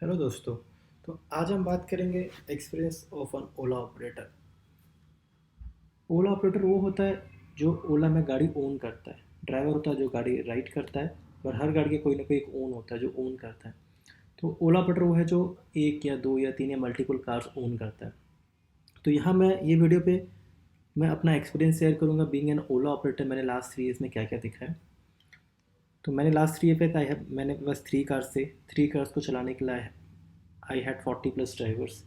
Hello दोस्तों। तो आज हम बात करेंगे experience of an Ola operator. Ola operator वो होता है जो ओला में गाड़ी ओन करता है। ड्राइवर होता है जो गाड़ी राइड करता है, और हर गाड़ी के कोई ना कोई एक ओन होता है जो ओन करता है। तो ओला ऑपरेटर वो है जो एक या दो या तीन या मल्टीपल कार्स ओन करता है। तो यहाँ मैं ये वीडियो पे मैं अपना एक्सपीरियंस शेयर करूँगा बीइंग एन ओला ऑपरेटर। मैंने लास्ट 3 ईयर्स में क्या क्या दिखा है। तो मैंने लास्ट 3 ईयर पे आई है, मैंने बस 3 कार्स थे। 3 कार्स को चलाने के लिए आई हैड 40+ ड्राइवर्स।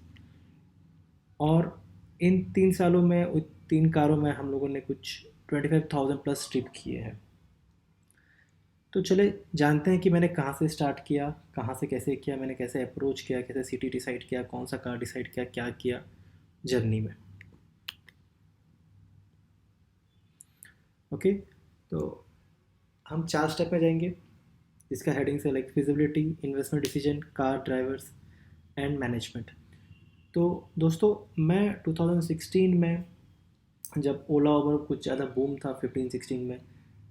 और इन 3 सालों में 3 कारों में हम लोगों ने कुछ 25,000+ ट्रिप किए हैं। तो चले जानते हैं कि मैंने कहाँ से स्टार्ट किया, कहाँ से कैसे किया, मैंने कैसे अप्रोच किया, कैसे सिटी डिसाइड किया, कौन सा कार डिसाइड किया, क्या किया जर्नी में। ओके। तो हम 4 स्टेप में जाएंगे। इसका हेडिंग से like feasibility, investment decision, car, drivers and management. तो दोस्तों, मैं 2016 में जब ओला ओबर कुछ ज़्यादा बूम था 15-16 में,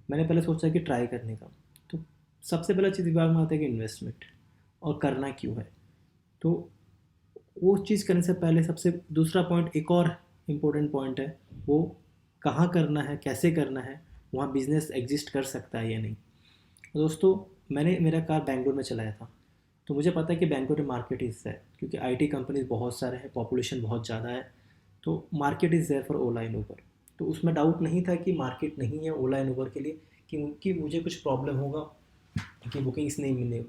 मैंने पहले सोचा कि ट्राई करने का। तो सबसे पहला चीज़ दिमाग में आता है कि इन्वेस्टमेंट और करना क्यों है। तो वो चीज़ करने से पहले सबसे दूसरा पॉइंट, एक और इम्पोर्टेंट पॉइंट है, वो कहाँ करना है, कैसे करना है, वहाँ बिजनेस एग्जिस्ट कर सकता है या नहीं। दोस्तों, मैंने मेरा कार बैंगलोर में चलाया था। तो मुझे पता है कि बैंगलोर में मार्केट हिस्सा है, क्योंकि आईटी कंपनीज बहुत सारे हैं, पॉपुलेशन बहुत ज़्यादा है। तो market is there for Ola and Uber. तो उसमें डाउट नहीं था कि मार्केट नहीं है ओला एंड उबर के लिए, कि मुझे कुछ प्रॉब्लम होगा कि बुकिंग्स नहीं मिले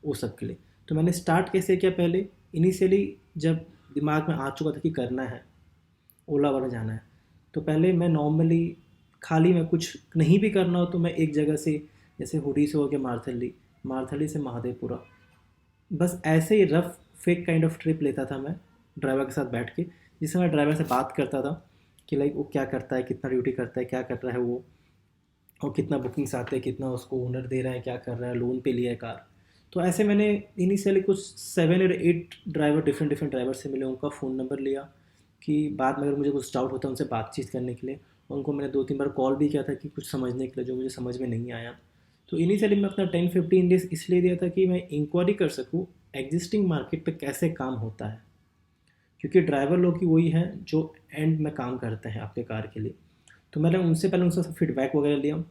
वो सब के लिए। तो मैंने स्टार्ट कैसे किया, पहले इनिशियली जब दिमाग में आ चुका था कि करना है, ओला वाला जाना है, तो पहले मैं नॉर्मली खाली में कुछ नहीं भी करना हो तो मैं एक जगह से, जैसे हुडी से होकर मारथली, मारथली से महादेवपुरा, बस ऐसे ही rough fake kind of trip लेता था मैं ड्राइवर के साथ बैठ के, जिससे मैं ड्राइवर से बात करता था कि लाइक वो क्या करता है, कितना ड्यूटी करता है, क्या कर रहा है वो, और कितना बुकिंग्स आते हैं, कितना उसको ओनर दे रहा है, क्या कर रहा है, लोन पे लिया है कार। तो ऐसे मैंने इनिशियली कुछ 7 और 8 ड्राइवर, डिफरेंट डिफरेंट ड्राइवर से मिले, उनका फ़ोन नंबर लिया कि बाद में अगर मुझे कुछ डाउट होता है उनसे बातचीत करने के लिए। उनको मैंने 2-3 बार कॉल भी किया था कि कुछ समझने के लिए जो मुझे समझ में नहीं आया। तो इनिशियली मैं अपना 10-15 डेज इसलिए दिया था कि मैं इंक्वायरी कर सकूँ एग्जिस्टिंग मार्केट पे कैसे काम होता है, क्योंकि ड्राइवर लोग ही वही हैं जो एंड में काम करते हैं आपके कार के लिए। तो मैंने उनसे पहले उनसे फीडबैक वगैरह लिया।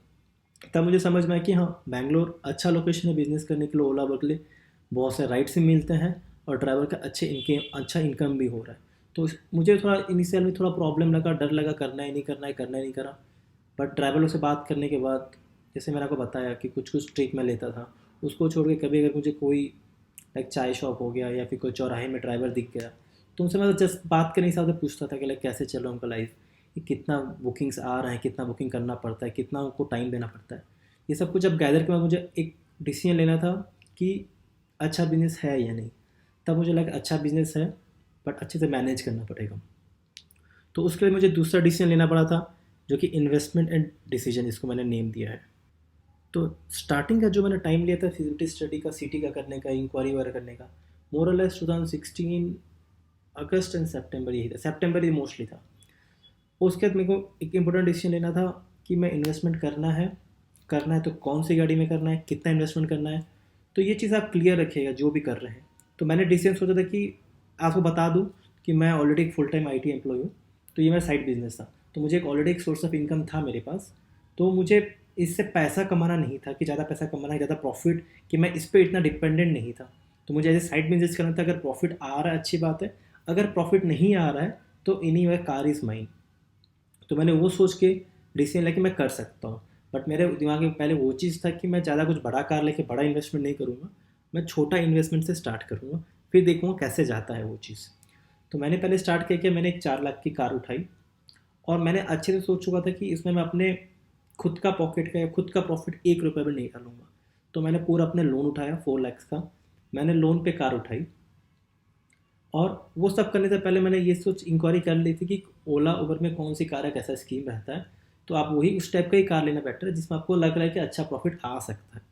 तब मुझे समझ में आया कि हाँ, बैंगलोर अच्छा लोकेशन है बिजनेस करने के लिए, ओला वर्क के लिए बहुत से राइड्स भी मिलते हैं, और ड्राइवर का अच्छा इनकम भी हो रहा है। तो मुझे थोड़ा इनिशियल में थोड़ा प्रॉब्लम लगा, डर लगा, करना ही नहीं करना है, करना ही नहीं करा। बट ड्राइवरों से बात करने के बाद, जैसे मैंने आपको बताया कि कुछ कुछ ट्रिक मैं लेता था, उसको छोड़ के कभी अगर मुझे कोई लाइक चाय शॉप हो गया या फिर कोई चौराहे में ड्राइवर दिख गया, तो उनसे मैं जस्ट बात करने के हिसाब से पूछता था कि लाइक कैसे चल रहा है उनका लाइफ, कि कितना बुकिंग्स आ रहे हैं, कितना बुकिंग करना पड़ता है, कितना उनको टाइम देना पड़ता है। ये सब कुछ जब गैदर के बाद मुझे एक डिसीजन लेना था कि अच्छा बिजनेस है या नहीं। तब मुझे लगा अच्छा बिजनेस है, बट अच्छे से मैनेज करना पड़ेगा। तो उसके लिए मुझे दूसरा डिसीजन लेना पड़ा था, जो कि इन्वेस्टमेंट एंड डिसीजन, इसको मैंने नेम दिया है। तो स्टार्टिंग का जो मैंने टाइम लिया था फिजिबिलिटी स्टडी का, सिटी का करने का, इंक्वायरी वगैरह करने का, मोर और लेस 2016 अगस्त एंड सितंबर, यही था, सितंबर ही मोस्टली था। उसके बाद मेरे को एक इम्पोर्टेंट डिसीजन लेना था कि मैं इन्वेस्टमेंट करना है तो कौन सी गाड़ी में करना है, कितना इन्वेस्टमेंट करना है। तो ये चीज़ आप क्लियर रखिएगा जो भी कर रहे हैं। तो मैंने डिसीजन सोचा था कि आपको बता दूं कि मैं ऑलरेडी एक फुल टाइम आईटी एम्प्लॉय हूँ। तो ये मेरा साइड बिजनेस था, तो मुझे एक ऑलरेडी एक सोर्स ऑफ इनकम था मेरे पास। तो मुझे इससे पैसा कमाना नहीं था कि ज़्यादा पैसा कमाना है, ज़्यादा प्रॉफिट, कि मैं इस पर इतना डिपेंडेंट नहीं था। तो मुझे एज ए साइड बिजनेस करना था। अगर प्रॉफिट आ रहा है अच्छी बात है, अगर प्रॉफिट नहीं आ रहा है तो इन्हीं वे कार इज़ माइन। तो मैंने वो सोच के डिसीजन लिया कि मैं कर सकता हूँ। बट मेरे दिमाग में पहले वो चीज़ था कि मैं ज़्यादा कुछ बड़ा कार लेके बड़ा इन्वेस्टमेंट नहीं करूँगा, मैं छोटा इन्वेस्टमेंट से स्टार्ट करूँगा, फिर देखूँगा कैसे जाता है वो चीज़। तो मैंने पहले स्टार्ट किया कि मैंने एक 4 लाख की कार उठाई, और मैंने अच्छे से सोच चुका था कि इसमें मैं अपने खुद का पॉकेट का या खुद का प्रॉफिट 1 रुपये भी नहीं डालूंगा। तो मैंने पूरा अपने लोन उठाया 4 लाख का, मैंने लोन पे कार उठाई। और वो सब करने से पहले मैंने ये सोच इंक्वायरी कर ली थी कि ओला उबर में कौन सी कार है, कैसा स्कीम रहता है। तो आप वही उस टाइप का ही कार लेना बेटर है जिसमें आपको लग रहा है कि अच्छा प्रॉफिट आ सकता है।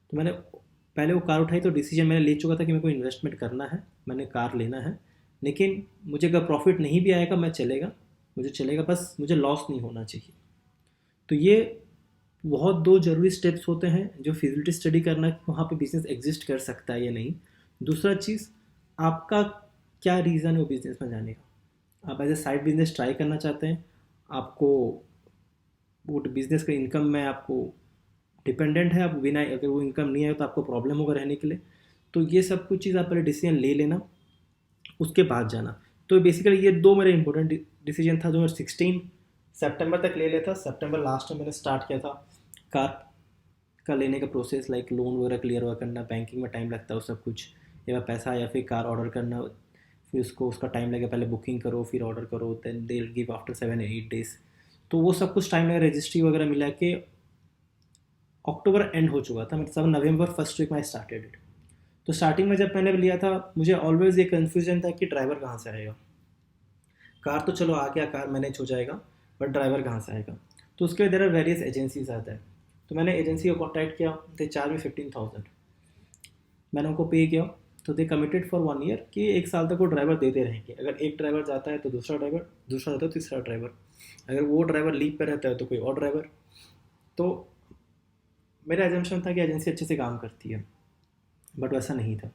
तो मैंने पहले वो कार उठाई, तो डिसीजन मैंने ले चुका था कि मेरे को इन्वेस्टमेंट करना है, मैंने कार लेना है। लेकिन मुझे अगर प्रॉफिट नहीं भी आएगा मैं चलेगा, मुझे चलेगा, बस मुझे लॉस नहीं होना चाहिए। तो ये बहुत दो ज़रूरी स्टेप्स होते हैं जो फिजिबिलिटी स्टडी करना कि वहाँ पे बिजनेस एग्जिस्ट कर सकता है या नहीं। दूसरा चीज़, आपका क्या रीज़न है वो बिज़नेस में जाने का। आप as a side business try करना चाहते हैं, आपको वो बिज़नेस का इनकम में आपको डिपेंडेंट है, आप बिना अगर वो इनकम नहीं आए तो आपको प्रॉब्लम होगा रहने के लिए। तो ये सब कुछ चीज़ आप पहले डिसीजन ले लेना, उसके बाद जाना। तो बेसिकली ये दो मेरे इंपॉर्टेंट डिसीजन था जो मैं 16 सितंबर तक ले लेता। सितंबर लास्ट में मैंने स्टार्ट किया था कार का लेने का प्रोसेस, लाइक लोन वगैरह क्लियर हुआ करना, बैंकिंग में टाइम लगता है वो सब कुछ, या पैसा या फिर कार ऑर्डर करना, फिर उसको उसका टाइम लगेगा, पहले बुकिंग करो फिर ऑर्डर करो, then they will give after 7 8 days। तो वो सब कुछ टाइम लगा, रजिस्ट्री वगैरह मिला के अक्टूबर एंड हो चुका था, मतलब सब नवंबर फर्स्ट वीक में स्टार्टेड इट। तो स्टार्टिंग में जब मैंने लिया था, मुझे ऑलवेज ये कन्फ्यूजन था कि ड्राइवर कहाँ से आएगा। कार तो चलो आ गया, कार मैनेज हो जाएगा, बट ड्राइवर कहाँ से आएगा। तो उसके लिए देर आर वेरियस एजेंसीज आता है। तो मैंने एजेंसी को कॉन्टैक्ट किया, दे चार्ज मी 15,000। मैंने उनको पे किया, तो दे कमिटेड फॉर 1 ईयर कि 1 साल तक वो ड्राइवर देते रहेंगे। अगर एक ड्राइवर जाता है तो दूसरा ड्राइवर, दूसरा जाता है तो तीसरा ड्राइवर, अगर वो ड्राइवर लीव पर रहता है तो कोई और ड्राइवर। तो मेरा एजम्पशन था कि एजेंसी अच्छे से काम करती है, बट वैसा नहीं था।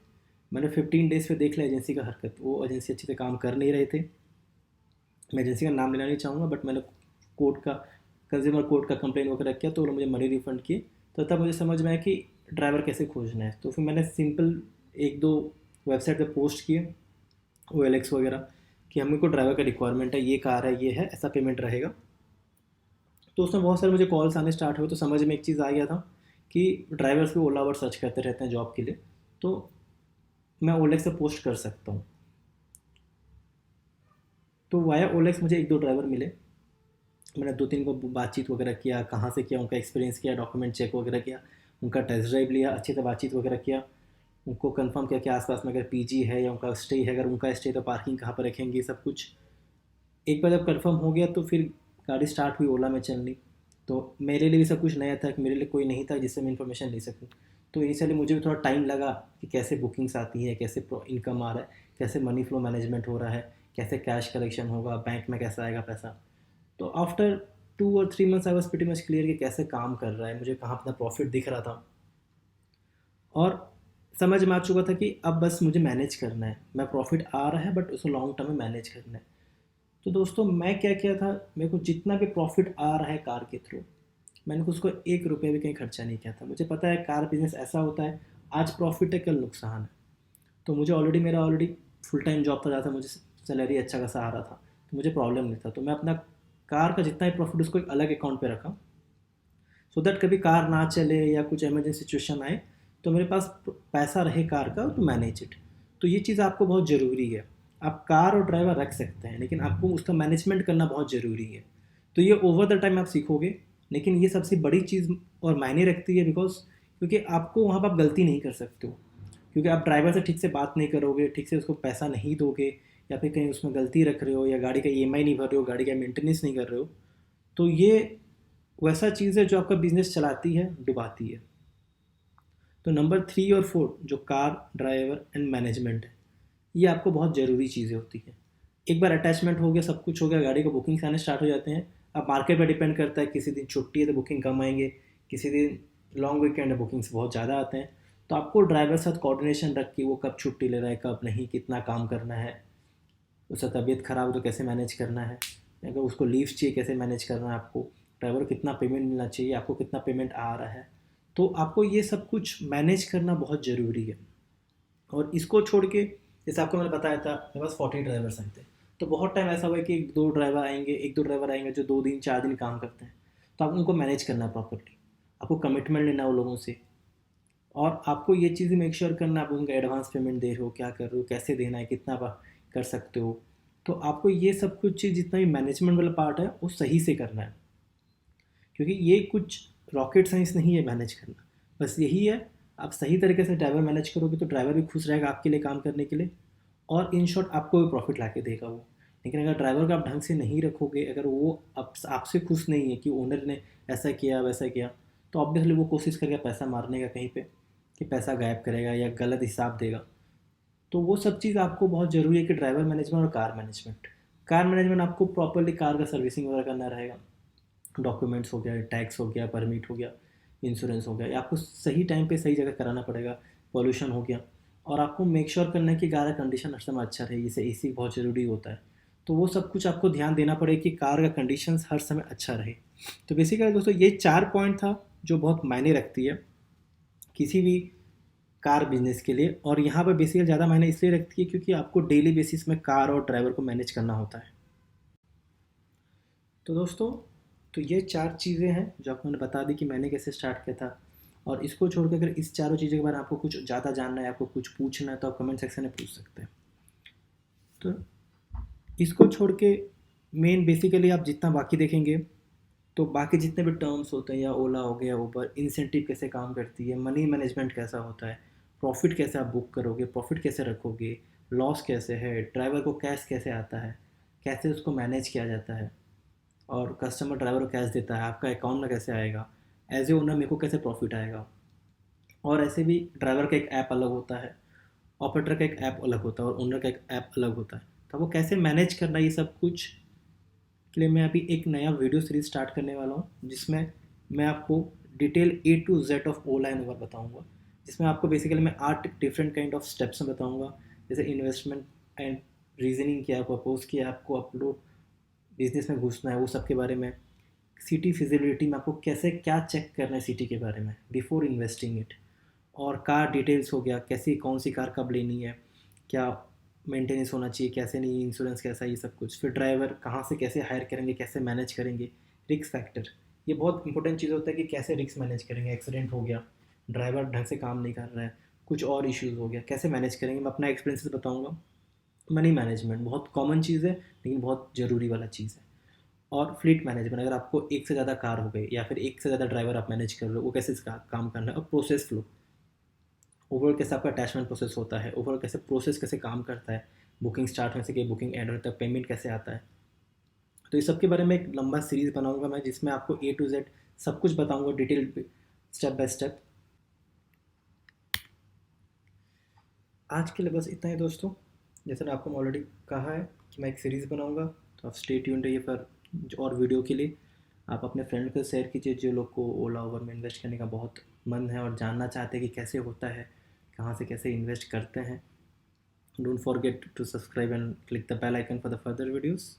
मैंने 15 डेज़ पे देख लिया एजेंसी का हरकत, वो एजेंसी अच्छे से काम कर नहीं रहे थे। मैं एजेंसी का नाम लेना नहीं चाहूँगा, बट मैंने कोर्ट का, कंज्यूमर कोर्ट का कंप्लेन वगैरह किया, तो वो मुझे मनी रिफंड किए। तो तब मुझे समझ में आया कि ड्राइवर कैसे खोजना है। तो फिर मैंने सिंपल एक दो वेबसाइट पे पोस्ट किए, OLX वगैरह, कि हमें को ड्राइवर का रिक्वायरमेंट है, ये कार है, ये है, ऐसा पेमेंट रहेगा। तो उसमें बहुत सारे मुझे कॉल्स आने स्टार्ट हुए, तो समझ में एक चीज़ आ गया था कि ड्राइवर्स भी ओला पर सर्च करते रहते हैं जॉब के लिए, तो मैं OLX से पोस्ट कर सकता हूँ। तो वाया OLX मुझे एक दो ड्राइवर मिले। मैंने दो तीन को बातचीत वगैरह किया, कहाँ से किया, उनका एक्सपीरियंस किया, डॉक्यूमेंट चेक वगैरह किया, उनका टेस्ट ड्राइव लिया, अच्छे से बातचीत वगैरह किया, उनको कंफर्म किया कि आसपास में अगर पीजी है या उनका स्टे है, अगर उनका स्टे तो पार्किंग कहाँ पर रखेंगे, सब कुछ। एक बार जब कंफर्म हो गया तो फिर गाड़ी स्टार्ट हुई ओला में चलनी। तो मेरे लिए भी सब कुछ नया था, कि मेरे लिए कोई नहीं था जिससे मैं इन्फॉर्मेशन ले सकूँ। तो इनिशियली मुझे भी थोड़ा टाइम लगा कि कैसे बुकिंग्स आती है, कैसे इनकम आ रहा है, कैसे मनी फ्लो मैनेजमेंट हो रहा है, कैसे कैश कलेक्शन होगा, बैंक में कैसा आएगा पैसा। तो आफ्टर 2 और 3 months I was pretty much clear कि कैसे काम कर रहा है, मुझे कहाँ अपना प्रॉफिट दिख रहा था, और समझ में आ चुका था कि अब बस मुझे मैनेज करना है। मैं प्रॉफिट आ रहा है बट उसको लॉन्ग टर्म में मैनेज करना है। तो दोस्तों मैं क्या किया था, मेरे को जितना भी प्रॉफिट आ रहा है कार के थ्रू, मैंने उसको 1 रुपया भी कहीं खर्चा नहीं किया था। मुझे पता है कार बिजनेस ऐसा होता है, आज प्रॉफिट है कल नुकसान है। तो मुझे मेरा ऑलरेडी फुल टाइम जॉब था, जहाँ से मुझे सैलरी अच्छा खासा आ रहा था, तो मुझे प्रॉब्लम नहीं था। तो मैं अपना कार का जितना ही प्रॉफिट उसको एक अलग अकाउंट पे रखा, सो दैट कभी कार ना चले या कुछ इमरजेंसी सिचुएशन आए तो मेरे पास पैसा रहे कार का टू मैनेज इट। तो ये चीज़ आपको बहुत ज़रूरी है। आप कार और ड्राइवर रख सकते हैं, लेकिन आपको उसका मैनेजमेंट करना बहुत ज़रूरी है। तो ये ओवर द टाइम आप सीखोगे, लेकिन ये सबसे बड़ी चीज़ और मायने रखती है, बिकॉज क्योंकि आपको वहाँ पर आप गलती नहीं कर सकते हो, क्योंकि आप ड्राइवर से ठीक से बात नहीं करोगे, ठीक से उसको पैसा नहीं दोगे, या फिर कहीं उसमें गलती रख रहे हो, या गाड़ी का EMI नहीं भर रहे हो, गाड़ी का मेंटेनेंस नहीं कर रहे हो, तो ये वैसा चीज़ है जो आपका बिजनेस चलाती है, डुबाती है। तो नंबर 3 और 4 जो कार, ड्राइवर एंड मैनेजमेंट है, ये आपको बहुत ज़रूरी चीज़ें होती हैं। एक बार अटैचमेंट हो गया, सब कुछ हो गया, गाड़ी को बुकिंग्स आने स्टार्ट हो जाते हैं। अब मार्केट पर डिपेंड करता है, किसी दिन छुट्टी है तो बुकिंग कम आएंगे, किसी दिन लॉन्ग वीकेंड है बुकिंग्स बहुत ज़्यादा आते हैं। तो आपको ड्राइवर के साथ कोऑर्डिनेशन रख के वो कब छुट्टी ले रहा है, कब नहीं, कितना काम करना है, उसका तबीयत ख़राब हो तो कैसे मैनेज करना है, अगर उसको लीव चाहिए कैसे मैनेज करना है, आपको ड्राइवर को कितना पेमेंट मिलना चाहिए, आपको कितना पेमेंट आ रहा है। तो आपको ये सब कुछ मैनेज करना बहुत ज़रूरी है। और इसको छोड़ के, जैसे आपको मैंने बताया था मेरे पास 40 ड्राइवर्स आए थे, तो बहुत टाइम ऐसा हुआ है कि एक दो ड्राइवर आएंगे जो 2 दिन 4 दिन काम करते हैं। तो आप उनको मैनेज करना है प्रॉपरली, आपको कमिटमेंट लेना है वो लोगों से, और आपको ये चीज़ें मेक श्योर करना आप उनका एडवांस पेमेंट दे रहे हो, क्या कर रहे हो, कैसे देना है, कितना कर सकते हो। तो आपको ये सब कुछ चीज़ जितना भी मैनेजमेंट वाला पार्ट है वो सही से करना है, क्योंकि ये कुछ रॉकेट साइंस नहीं है मैनेज करना, बस यही है। आप सही तरीके से ड्राइवर मैनेज करोगे तो ड्राइवर भी खुश रहेगा आपके लिए काम करने के लिए, और इन शॉर्ट आपको भी प्रॉफिट ला के देगा वो। लेकिन अगर ड्राइवर को आप ढंग से नहीं रखोगे, अगर वो आपसे खुश नहीं है कि ओनर ने ऐसा किया वैसा किया, तो ऑब्वियसली वो कोशिश करेगा पैसा मारने का कहीं पे, कि पैसा गायब करेगा या गलत हिसाब देगा। तो वो सब चीज़ आपको बहुत ज़रूरी है कि ड्राइवर मैनेजमेंट और कार मैनेजमेंट आपको प्रॉपरली कार का सर्विसिंग वगैरह करना रहेगा, डॉक्यूमेंट्स हो गया, टैक्स हो गया, परमिट हो गया, इंश्योरेंस हो गया, ये आपको सही टाइम पे सही जगह कराना पड़ेगा, पॉल्यूशन हो गया। और आपको मेक श्योर करना है कि कार का कंडीशन हर समय अच्छा रहे, जैसे एसी बहुत ज़रूरी होता है। तो वो सब कुछ आपको ध्यान देना पड़ेगा कि कार का कंडीशन हर समय अच्छा रहे। तो बेसिकली दोस्तों ये 4 पॉइंट था जो बहुत मायने रखती है किसी भी कार बिजनेस के लिए। और यहाँ पर बेसिकली ज़्यादा मायने इसलिए रखती है क्योंकि आपको डेली बेसिस में कार और ड्राइवर को मैनेज करना होता है। तो दोस्तों, तो ये 4 चीज़ें हैं जो आपको मैंने बता दी कि मैंने कैसे स्टार्ट किया था। और इसको छोड़ के अगर इस चारों चीज़ों के बारे में आपको कुछ ज़्यादा जानना है, आपको कुछ पूछना है, तो आप कमेंट सेक्शन में पूछ सकते हैं। तो इसको छोड़ के मेन बेसिकली आप जितना बाकी देखेंगे, तो बाकी जितने भी टर्म्स होते हैं, या ओला हो गया, ऊबर, इंसेंटिव कैसे काम करती है, मनी मैनेजमेंट कैसा होता है, प्रॉफिट कैसे आप बुक करोगे, प्रॉफिट कैसे रखोगे, लॉस कैसे है, ड्राइवर को कैश कैसे आता है, कैसे उसको मैनेज किया जाता है, और कस्टमर ड्राइवर को कैश देता है, आपका अकाउंट में कैसे आएगा, एज ए ओनर मेरे को कैसे प्रॉफिट आएगा। और ऐसे भी ड्राइवर का एक ऐप अलग होता है, ऑपरेटर का एक ऐप अलग होता है, और ओनर का एक ऐप अलग होता है। तो वो कैसे मैनेज करना है ये सब कुछ के लिए मैं अभी एक नया वीडियो सीरीज स्टार्ट करने वाला हूँ, जिसमें मैं आपको detail A to Z of Ola and Uber बताऊँगा। जिसमें आपको बेसिकली मैं 8 डिफरेंट काइंड ऑफ स्टेप्स में बताऊँगा, जैसे इन्वेस्टमेंट एंड रीजनिंग क्या है, पर्पोज किया है, आपको अपलोड बिजनेस में घुसना है वो सब के बारे में, सिटी फिजिबिलिटी में आपको कैसे क्या चेक करना है सिटी के बारे में बिफोर इन्वेस्टिंग इट, और कार डिटेल्स हो गया, कैसी कौन सी कार कब लेनी है, क्या मेंटेनेंस होना चाहिए, कैसे नहीं, इंश्योरेंस कैसा, ये सब कुछ। फिर ड्राइवर कहाँ से कैसे हायर करेंगे, कैसे मैनेज करेंगे, रिस्क फैक्टर, ये बहुत इंपॉर्टेंट चीज़ होता है कि कैसे रिस्क मैनेज करेंगे, एक्सीडेंट हो गया, ड्राइवर ढंग से काम नहीं कर रहा है, कुछ और इश्यूज़ हो गया, कैसे मैनेज करेंगे, मैं अपना एक्सपीरियंस बताऊँगा। मनी मैनेजमेंट बहुत कॉमन चीज़ है, लेकिन बहुत ज़रूरी वाला चीज़ है। और फ्लीट मैनेजमेंट, अगर आपको एक से ज़्यादा कार हो गई, या फिर एक से ज़्यादा ड्राइवर आप मैनेज कर रहे हो, वो कैसे इसका काम करना है। और प्रोसेस फ्लो, ओवरऑल कैसे आपका अटैचमेंट प्रोसेस होता है, ओवरऑल कैसे प्रोसेस कैसे काम करता है, बुकिंग स्टार्ट होने से कि बुकिंग एंड होता है, पेमेंट कैसे आता है। तो इस सब के बारे में एक लंबा सीरीज़ बनाऊंगा मैं, जिसमें आपको A to Z सब कुछ बताऊंगा डिटेल, स्टेप बाय स्टेप। आज के लिए बस इतना ही दोस्तों। जैसे मैं आपको ऑलरेडी कहा है कि मैं एक सीरीज़ बनाऊंगा, तो आप स्टे ट्यून्ड रहिए पर और वीडियो के लिए। आप अपने फ्रेंड को शेयर कीजिए जो लोग को ओला ओवर में इन्वेस्ट करने का बहुत मन है और जानना चाहते हैं कि कैसे होता है, कहाँ से कैसे इन्वेस्ट करते हैं। Don't forget to subscribe and click the bell icon for the further videos.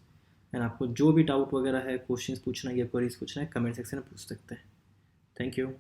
And आपको जो भी डाउट वगैरह है, क्वेश्चंस पूछना है या क्वेरीज पूछना है, कमेंट सेक्शन में पूछ सकते हैं। Thank you.